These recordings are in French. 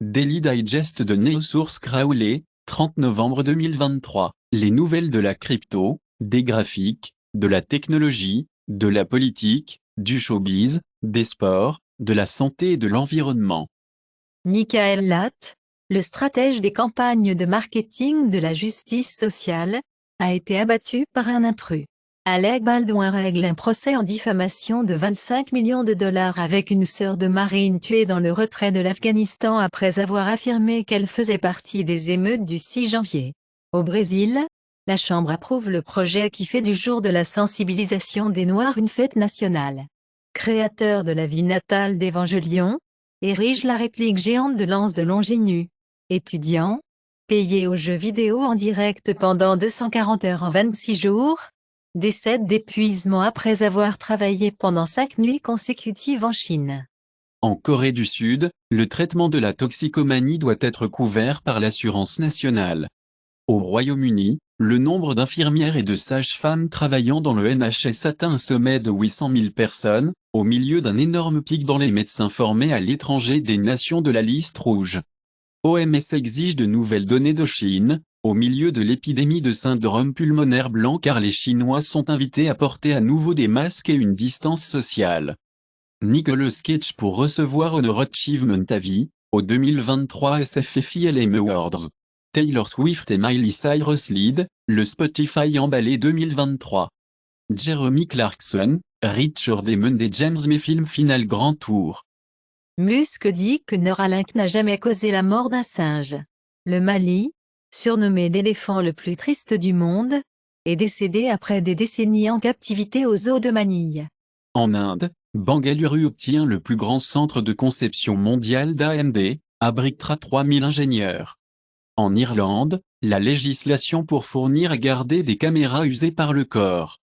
Daily Digest de Neosource Crowley, 30 novembre 2023. Les nouvelles de la crypto, des graphiques, de la technologie, de la politique, du showbiz, des sports, de la santé et de l'environnement. Michael Latt, le stratège des campagnes de marketing de la justice sociale, a été abattu par un intrus. Alec Baldwin règle un procès en diffamation de 25 millions de dollars avec une sœur de marine tuée dans le retrait de l'Afghanistan après avoir affirmé qu'elle faisait partie des émeutes du 6 janvier. Au Brésil, la Chambre approuve le projet qui fait du jour de la sensibilisation des Noirs une fête nationale. Créateur de la ville natale d'Évangélion, érige la réplique géante de l'anse de Longinu. Étudiant, payé aux jeux vidéo en direct pendant 240 heures en 26 jours, décède d'épuisement après avoir travaillé pendant 5 nuits consécutives en Chine. En Corée du Sud, le traitement de la toxicomanie doit être couvert par l'assurance nationale. Au Royaume-Uni, le nombre d'infirmières et de sages-femmes travaillant dans le NHS atteint un sommet de 800 000 personnes, au milieu d'un énorme pic dans les médecins formés à l'étranger des nations de la liste rouge. OMS exige de nouvelles données de Chine, au milieu de l'épidémie de syndrome pulmonaire blanc car les Chinois sont invités à porter à nouveau des masques et une distance sociale. Nicolas Cage pour recevoir Honor Achievement à vie, au 2023 SFFILM Awards. Taylor Swift et Miley Cyrus lead, le Spotify emballé 2023. Jeremy Clarkson, Richard Damon et James May film final grand tour. Musk dit que Neuralink n'a jamais causé la mort d'un singe. Le Mali, surnommé l'éléphant le plus triste du monde, est décédé après des décennies en captivité aux eaux de Manille. En Inde, Bangalore obtient le plus grand centre de conception mondial d'AMD, abritera 3000 ingénieurs. En Irlande, la législation pour fournir et garder des caméras usées par le corps.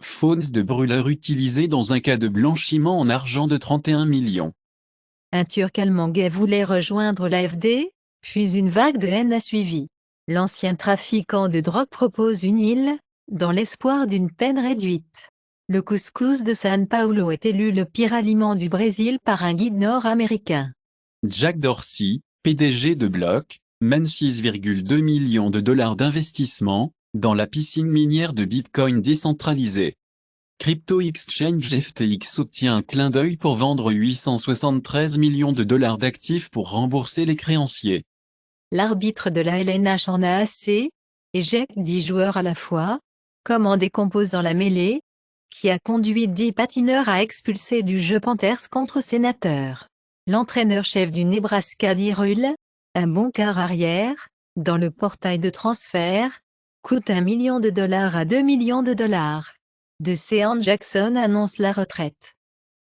Phones de brûleurs utilisés dans un cas de blanchiment en argent de 31 millions. Un Turc allemand gay voulait rejoindre l'AfD, puis une vague de haine a suivi. L'ancien trafiquant de drogue propose une île, dans l'espoir d'une peine réduite. Le couscous de São Paulo est élu le pire aliment du Brésil par un guide nord-américain. Jack Dorsey, PDG de Block, mène 6,2 millions de dollars d'investissement dans la piscine minière de Bitcoin décentralisée. Crypto Exchange FTX obtient un clin d'œil pour vendre 873 millions de dollars d'actifs pour rembourser les créanciers. L'arbitre de la LNH en a assez, éjecte 10 joueurs à la fois, comme en décomposant la mêlée, qui a conduit 10 patineurs à expulser du jeu Panthers contre Sénateurs. L'entraîneur-chef du Nebraska Dirul, un bon quart arrière, dans le portail de transfert, coûte $1 million à $2 millions. DeSean Jackson annonce la retraite.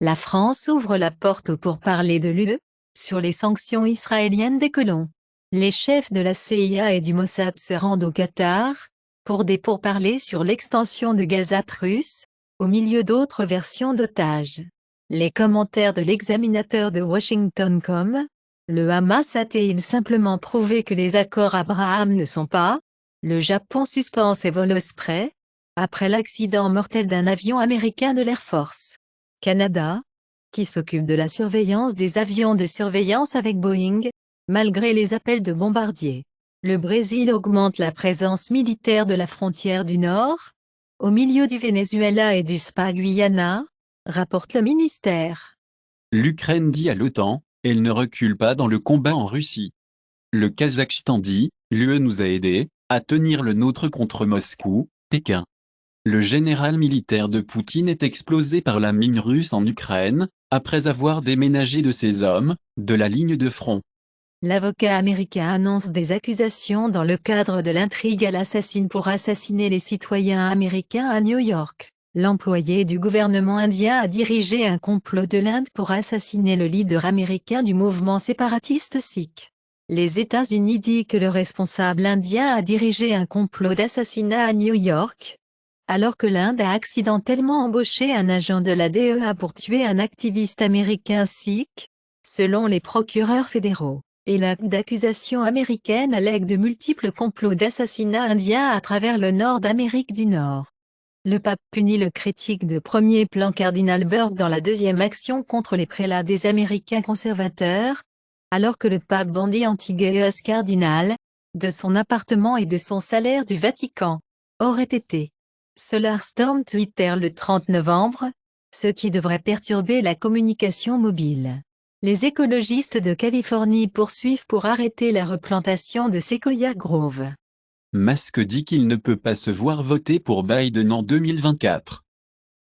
La France ouvre la porte aux pourparlers de l'UE, sur les sanctions israéliennes des colons. Les chefs de la CIA et du Mossad se rendent au Qatar, pour des pourparlers sur l'extension de Gaza russe, au milieu d'autres versions d'otages. Les commentaires de l'examinateur de Washington.com, le Hamas a-t-il simplement prouvé que les accords Abraham ne sont pas, le Japon suspend ses vols Osprey, après l'accident mortel d'un avion américain de l'Air Force. Canada, qui s'occupe de la surveillance des avions de surveillance avec Boeing, malgré les appels de bombardiers. Le Brésil augmente la présence militaire de la frontière du Nord, au milieu du Venezuela et du Spa-Guyana, rapporte le ministère. L'Ukraine dit à l'OTAN, elle ne recule pas dans le combat en Russie. Le Kazakhstan dit, l'UE nous a aidés à tenir le nôtre contre Moscou, Pékin. Le général militaire de Poutine est explosé par la mine russe en Ukraine, après avoir déménagé de ses hommes, de la ligne de front. L'avocat américain annonce des accusations dans le cadre de l'intrigue à l'assassine pour assassiner les citoyens américains à New York. L'employé du gouvernement indien a dirigé un complot de l'Inde pour assassiner le leader américain du mouvement séparatiste sikh. Les États-Unis disent que le responsable indien a dirigé un complot d'assassinat à New York, alors que l'Inde a accidentellement embauché un agent de la DEA pour tuer un activiste américain sikh, selon les procureurs fédéraux. Et l'acte d'accusation américaine allègue de multiples complots d'assassinat indiens à travers le nord d'Amérique du Nord. Le pape punit le critique de premier plan Cardinal Burke dans la deuxième action contre les prélats des Américains conservateurs, alors que le pape bandit Antigueus Cardinal, de son appartement et de son salaire du Vatican, aurait été. Solarstorm Twitter le 30 novembre, ce qui devrait perturber la communication mobile. Les écologistes de Californie poursuivent pour arrêter la replantation de Sequoia Grove. Musk dit qu'il ne peut pas se voir voter pour Biden en 2024.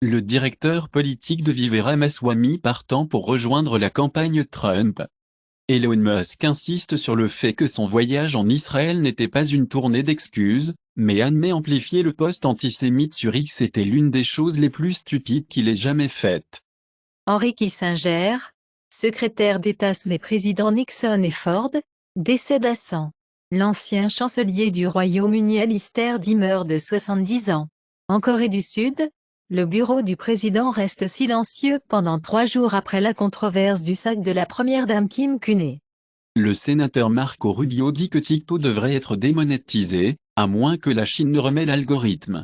Le directeur politique de Vive Ramaswamy partant pour rejoindre la campagne Trump. Elon Musk insiste sur le fait que son voyage en Israël n'était pas une tournée d'excuses, mais admet amplifier le post antisémite sur X était l'une des choses les plus stupides qu'il ait jamais faites. Henry Kissinger, secrétaire d'État sous les présidents Nixon et Ford, décède à 100. L'ancien chancelier du Royaume-Uni Alistair meurt de 70 ans. En Corée du Sud, le bureau du président reste silencieux pendant 3 jours après la controverse du sac de la première dame Kim Kuné. Le sénateur Marco Rubio dit que TikTok devrait être démonétisé, à moins que la Chine ne remet l'algorithme.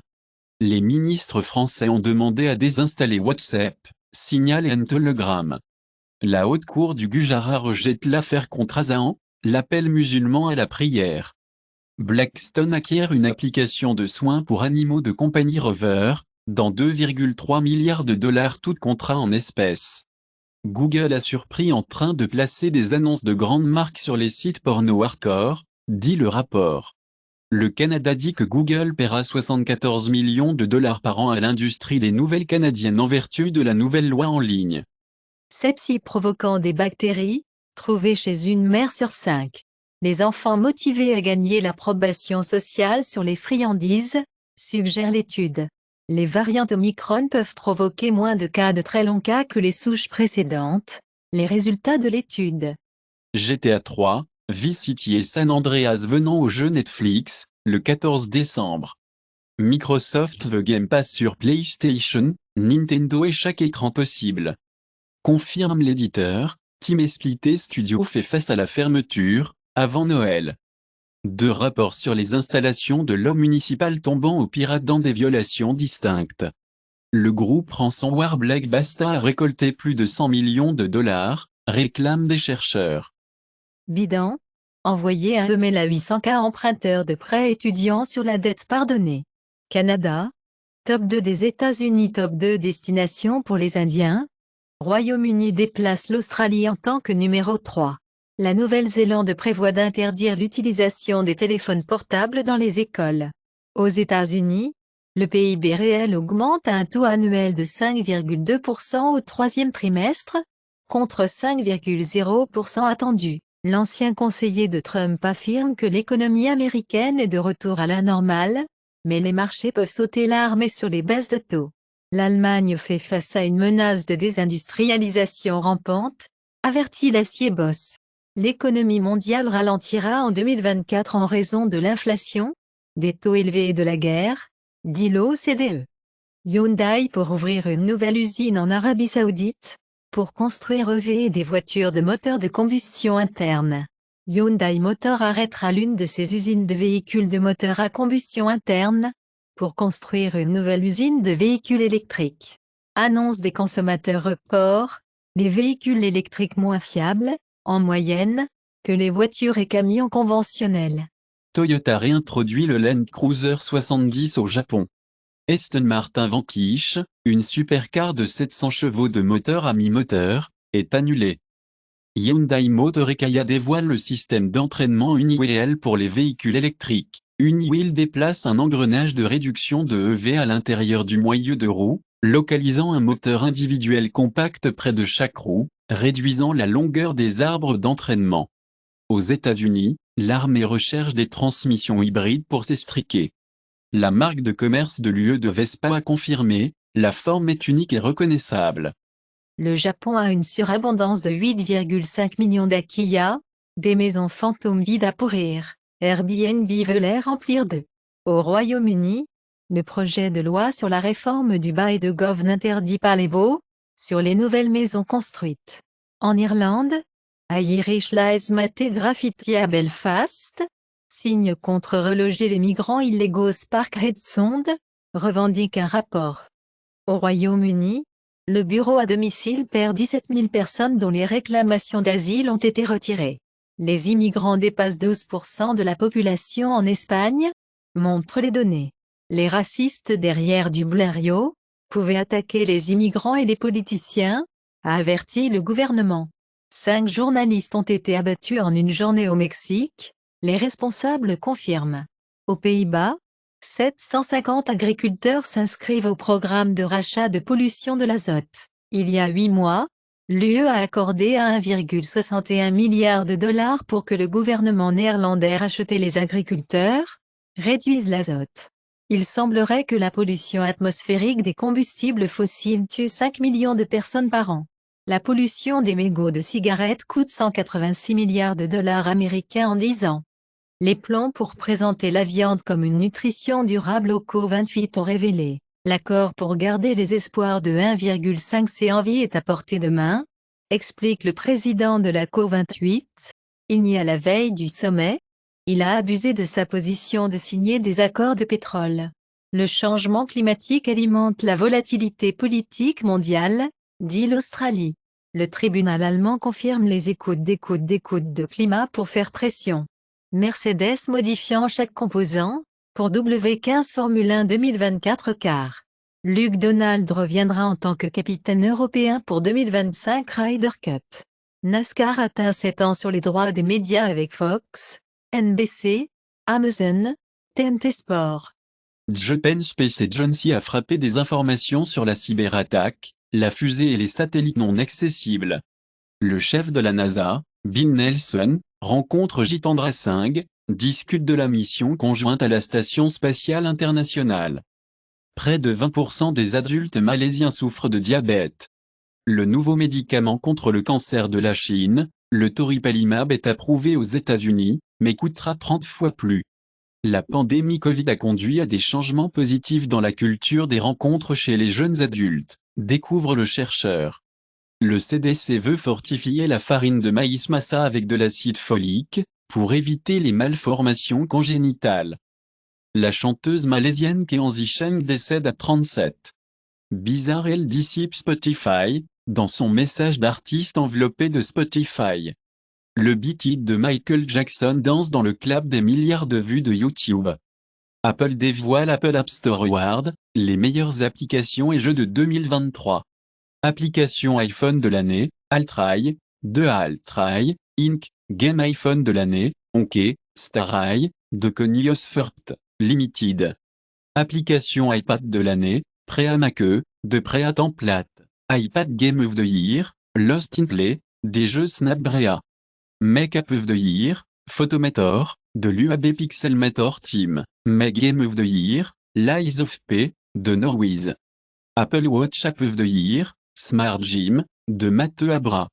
Les ministres français ont demandé à désinstaller WhatsApp, Signal et Telegram. La haute cour du Gujarat rejette l'affaire contre Azaan, l'appel musulman à la prière. Blackstone acquiert une application de soins pour animaux de compagnie Rover, dans 2,3 milliards de dollars tout contrat en espèces. Google a surpris en train de placer des annonces de grandes marques sur les sites porno hardcore, dit le rapport. Le Canada dit que Google paiera 74 millions de dollars par an à l'industrie des nouvelles canadiennes en vertu de la nouvelle loi en ligne. Sepsis provoquant des bactéries, trouvées chez une mère sur 5. Les enfants motivés à gagner l'approbation sociale sur les friandises, suggère l'étude. Les variantes Omicron peuvent provoquer moins de cas de très longs cas que les souches précédentes. Les résultats de l'étude. GTA 3, Vice City et San Andreas venant au jeu Netflix, le 14 décembre. Microsoft veut Game Pass sur PlayStation, Nintendo et chaque écran possible. Confirme l'éditeur, Team Splitté Studio fait face à la fermeture, avant Noël. 2 rapports sur les installations de l'eau municipale tombant aux pirates dans des violations distinctes. Le groupe ransomware Black Basta a récolté plus de 100 millions de dollars, réclament des chercheurs. Bidan, envoyer un email à 800K emprunteurs de prêts étudiants sur la dette pardonnée. Canada, top 2 des États-Unis, top 2 destinations pour les Indiens. Royaume-Uni déplace l'Australie en tant que numéro 3. La Nouvelle-Zélande prévoit d'interdire l'utilisation des téléphones portables dans les écoles. Aux États-Unis, le PIB réel augmente à un taux annuel de 5,2% au troisième trimestre, contre 5,0% attendu. L'ancien conseiller de Trump affirme que l'économie américaine est de retour à la normale, mais les marchés peuvent sauter l'armée sur les baisses de taux. L'Allemagne fait face à une menace de désindustrialisation rampante, avertit l'acier Boss. L'économie mondiale ralentira en 2024 en raison de l'inflation, des taux élevés et de la guerre, dit l'OCDE. Hyundai pour ouvrir une nouvelle usine en Arabie Saoudite, pour construire EV et des voitures de moteur de combustion interne. Hyundai Motor arrêtera l'une de ses usines de véhicules de moteur à combustion interne, pour construire une nouvelle usine de véhicules électriques. Annonce des consommateurs report, les véhicules électriques moins fiables, en moyenne, que les voitures et camions conventionnels. Toyota réintroduit le Land Cruiser 70 au Japon. Aston Martin Vanquish, une supercar de 700 chevaux de moteur à mi-moteur, est annulée. Hyundai Motor et Kia dévoilent le système d'entraînement UniWheel pour les véhicules électriques. UniWheel déplace un engrenage de réduction de EV à l'intérieur du moyeu de roue, localisant un moteur individuel compact près de chaque roue, réduisant la longueur des arbres d'entraînement. Aux États-Unis, l'armée recherche des transmissions hybrides pour s'extriquer. La marque de commerce de l'UE de Vespa a confirmé, la forme est unique et reconnaissable. Le Japon a une surabondance de 8,5 millions d'Akiya, des maisons fantômes vides à pourrir. Airbnb veut les remplir de. Au Royaume-Uni, le projet de loi sur la réforme du bail de Gove n'interdit pas les baux sur les nouvelles maisons construites. En Irlande, Irish Lives Matter graffiti à Belfast, signe contre reloger les migrants illégaux. Spark Red Sonde revendique un rapport. Au Royaume-Uni, Le bureau à domicile perd 17 000 personnes dont les réclamations d'asile ont été retirées. Les immigrants dépassent 12% de la population en Espagne, montrent les données. Les racistes derrière du Blériot pouvaient attaquer les immigrants et les politiciens, a averti le gouvernement. 5 journalistes ont été abattus en une journée au Mexique, les responsables confirment. Aux Pays-Bas, 750 agriculteurs s'inscrivent au programme de rachat de pollution de l'azote. Il y a 8 mois, l'UE a accordé 1,61 milliard de dollars pour que le gouvernement néerlandais racheté les agriculteurs, réduise l'azote. Il semblerait que la pollution atmosphérique des combustibles fossiles tue 5 millions de personnes par an. La pollution des mégots de cigarettes coûte 186 milliards de dollars américains en 10 ans. Les plans pour présenter la viande comme une nutrition durable au COP28 ont révélé. L'accord pour garder les espoirs de 1,5 en vie est à portée de main, explique le président de la COP28. Il n'y a la veille du sommet, il a abusé de sa position de signer des accords de pétrole. Le changement climatique alimente la volatilité politique mondiale, dit l'Australie. Le tribunal allemand confirme les écoutes de climat pour faire pression. Mercedes modifiant chaque composant, pour W15 Formule 1 2024 car. Luke Donald reviendra en tant que capitaine européen pour 2025 Ryder Cup. NASCAR atteint 7 ans sur les droits des médias avec Fox, NBC, Amazon, TNT Sport. Japan Space Agency a frappé des informations sur la cyberattaque, la fusée et les satellites non accessibles. Le chef de la NASA, Bill Nelson, rencontre Jitendra Singh, discute de la mission conjointe à la Station spatiale internationale. Près de 20% des adultes malaisiens souffrent de diabète. Le nouveau médicament contre le cancer de la Chine, le toripalimab est approuvé aux États-Unis, mais coûtera 30 fois plus. La pandémie Covid a conduit à des changements positifs dans la culture des rencontres chez les jeunes adultes, découvre le chercheur. Le CDC veut fortifier la farine de maïs massa avec de l'acide folique, pour éviter les malformations congénitales. La chanteuse malaisienne Keanzi Cheng décède à 37. Bizarre, elle dissipe Spotify, dans son message d'artiste enveloppé de Spotify. Le beat hit de Michael Jackson danse dans le clap des milliards de vues de YouTube. Apple dévoile Apple App Store Award, les meilleures applications et jeux de 2023. Application iPhone de l'année, Altrai, de Altrai, Inc., Game iPhone de l'année, Onke, Starrai, de Coniosfert, Limited. Application iPad de l'année, Préamake, de Préatemplat, iPad Game of the Year, Lost in Play, des jeux Snapbrea. Make-up of the Year, Photometer, de l'UAB Pixelmator Team, Make Game of the Year, Lies of P, de Norwiz. Apple Watch App of the Year, Smart Gym, de Matteo Abra.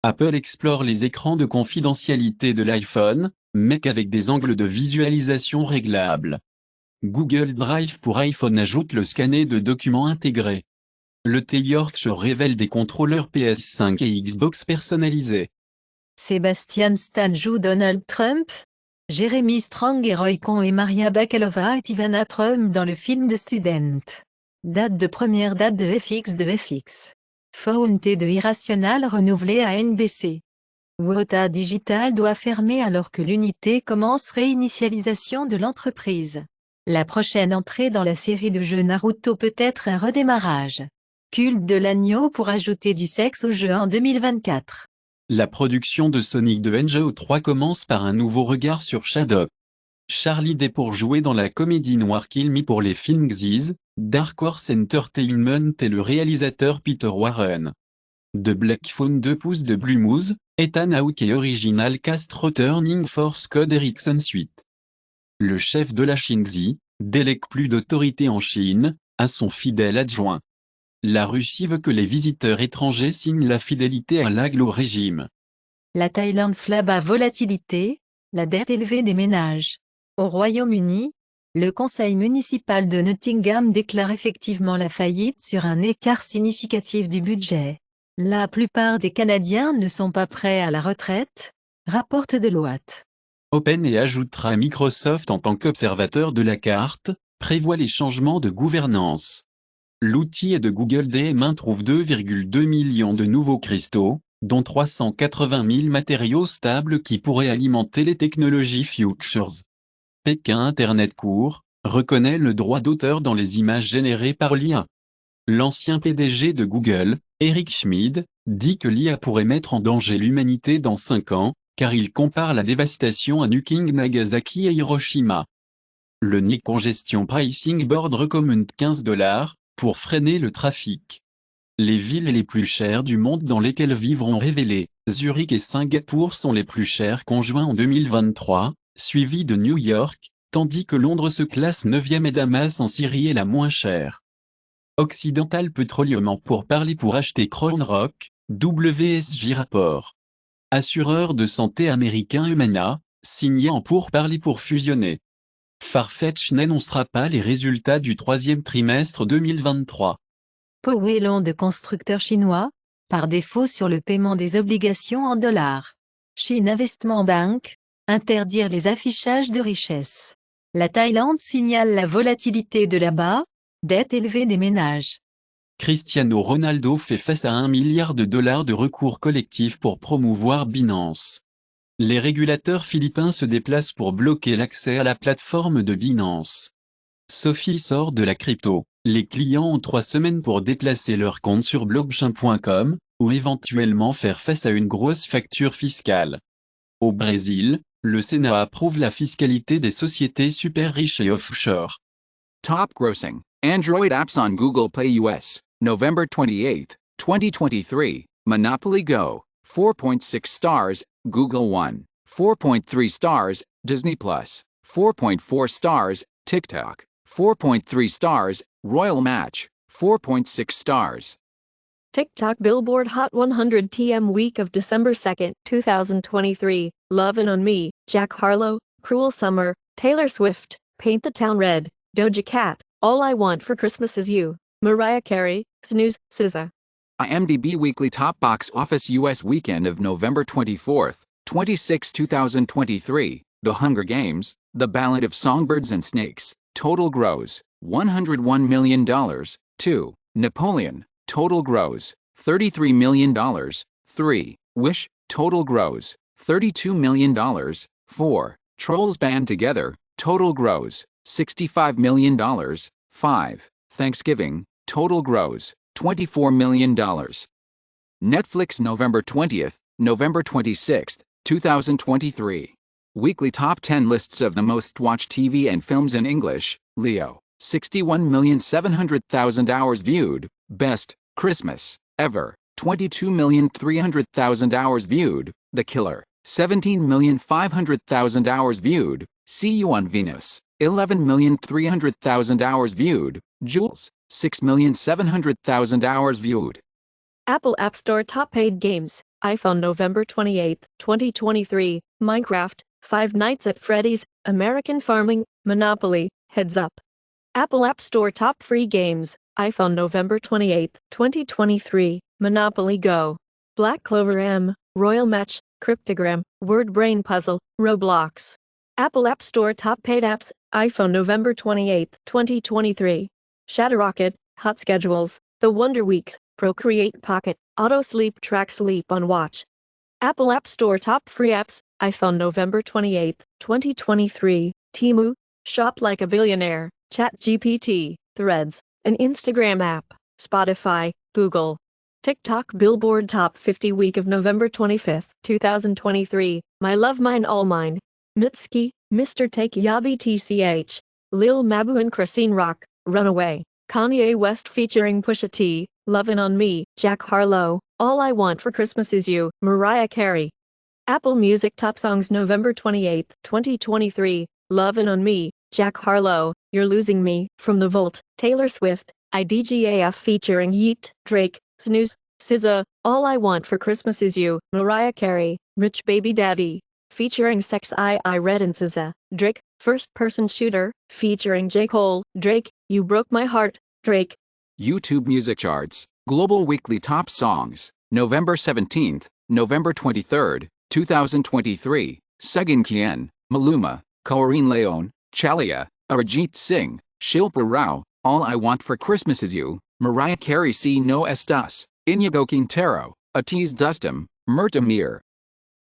Apple explore les écrans de confidentialité de l'iPhone, Mac avec des angles de visualisation réglables. Google Drive pour iPhone ajoute le scanner de documents intégré. Le The Yorkshire révèle des contrôleurs PS5 et Xbox personnalisés. Sebastian Stan joue Donald Trump. Jeremy Strong et Roy Cohn et Maria Bakalova et Ivana Trump dans le film de Student. Première date de FX. Fonte de Irrational renouvelée à NBC. Wota Digital doit fermer alors que l'unité commence réinitialisation de l'entreprise. La prochaine entrée dans la série de jeux Naruto peut être un redémarrage. Culte de l'agneau pour ajouter du sexe au jeu en 2024. La production de Sonic the Hedgehog 3 commence par un nouveau regard sur Shadow. Charlie Day pour jouer dans la comédie noire Kill Me pour les films Xiz, Dark Horse Entertainment et le réalisateur Peter Warren. The Black Phone 2 pouces de Blue Moose, Ethan Hawke et Original Cast Returning Force Code Erickson Suite. Le chef de la Xinzi, délègue plus d'autorité en Chine, à son fidèle adjoint. La Russie veut que les visiteurs étrangers signent la fidélité à l'aglo-régime. La Thaïlande flamme à volatilité, la dette élevée des ménages. Au Royaume-Uni, le conseil municipal de Nottingham déclare effectivement la faillite sur un écart significatif du budget. La plupart des Canadiens ne sont pas prêts à la retraite, rapporte Deloitte. Open et ajoutera Microsoft en tant qu'observateur de la carte, prévoit les changements de gouvernance. L'outil de Google DM1 trouve 2,2 millions de nouveaux cristaux, dont 380 000 matériaux stables qui pourraient alimenter les technologies futures. Pékin Internet Court reconnaît le droit d'auteur dans les images générées par l'IA. L'ancien PDG de Google, Eric Schmid, dit que l'IA pourrait mettre en danger l'humanité dans 5 ans, car il compare la dévastation à Nuking Nagasaki et Hiroshima. Le NI Congestion Pricing Board recommande $15 pour freiner le trafic. Les villes les plus chères du monde dans lesquelles vivre ont révélé, Zurich et Singapour sont les plus chères conjoints en 2023, suivis de New York, tandis que Londres se classe 9e et Damas en Syrie est la moins chère. Occidental Petroleum en pourparlers pour acheter Crown Rock, WSJ rapport. Assureur de santé américain Humana, signé en pourparlers pour fusionner. Farfetch n'annoncera pas les résultats du troisième trimestre 2023. Powelon de constructeurs chinois, par défaut sur le paiement des obligations en dollars. Chine Investment Bank, interdire les affichages de richesses. La Thaïlande signale la volatilité de la bas, dette élevée des ménages. Cristiano Ronaldo fait face à $1 milliard de recours collectif pour promouvoir Binance. Les régulateurs philippins se déplacent pour bloquer l'accès à la plateforme de Binance. Sophie sort de la crypto. Les clients ont 3 semaines pour déplacer leur compte sur blockchain.com, ou éventuellement faire face à une grosse facture fiscale. Au Brésil, le Sénat approuve la fiscalité des sociétés super riches et offshore. Top grossing Android apps on Google Play US, November 28, 2023. Monopoly Go, 4.6 stars, Google One, 4.3 stars, Disney Plus, 4.4 stars, TikTok, 4.3 stars, Royal Match, 4.6 stars. TikTok Billboard Hot 100 TM Week of December 2nd, 2023, Lovin' on Me, Jack Harlow, Cruel Summer, Taylor Swift, Paint the Town Red, Doja Cat, All I Want for Christmas Is You, Mariah Carey, Snooze, SZA. IMDb Weekly Top Box Office US Weekend of November 24th, 26, 2023, The Hunger Games, The Ballad of Songbirds and Snakes, total gross, $101 million, 2, Napoleon, total gross, $33 million, 3, Wish, total gross, $32 million, 4, Trolls Band Together, total gross, $65 million, 5, Thanksgiving, total gross, $24 million. Netflix November 20th, November 26th, 2023. Weekly Top 10 lists of the most watched TV and films in English. Leo, 61,700,000 hours viewed. Best Christmas ever, 22,300,000 hours viewed. The Killer, 17,500,000 hours viewed. See You on Venus, 11,300,000 hours viewed. Jules, 6,700,000 hours viewed. Apple App Store Top Paid Games, iPhone November 28, 2023, Minecraft, Five Nights at Freddy's, American Farming, Monopoly, Heads Up. Apple App Store Top Free Games, iPhone November 28, 2023, Monopoly Go. Black Clover M, Royal Match, Cryptogram, Word Brain Puzzle, Roblox. Apple App Store Top Paid Apps, iPhone November 28, 2023. Shadowrocket, Hot Schedules, The Wonder Weeks, Procreate Pocket, Auto Sleep Track Sleep on Watch. Apple App Store Top Free Apps, iPhone November 28, 2023, Temu, Shop Like a Billionaire, ChatGPT, Threads, an Instagram app, Spotify, Google. TikTok Billboard Top 50 Week of November 25, 2023, My Love Mine All Mine. Mitski, Mr. Take Yabi TCH, Lil Mabu and Christine Rock, Runaway. Kanye West featuring Pusha T, Lovin' on Me, Jack Harlow, All I Want for Christmas Is You, Mariah Carey. Apple Music Top Songs November 28, 2023, Lovin' on Me, Jack Harlow, You're Losing Me, From the Vault, Taylor Swift, IDGAF featuring Yeet, Drake, Snooze, SZA, All I Want for Christmas Is You, Mariah Carey, Rich Baby Daddy, featuring Sex I Red and SZA, Drake, First Person Shooter, featuring J. Cole, Drake, You Broke My Heart, Drake. YouTube Music Charts, Global Weekly Top Songs, November 17th, November 23rd, 2023, Segin Kien, Maluma, Corinne Leon, Chalia, Arijit Singh, Shilpa Rao, All I Want for Christmas Is You, Mariah Carey si no estás, Inigo Quintero, Atis Dustum, Murtamir,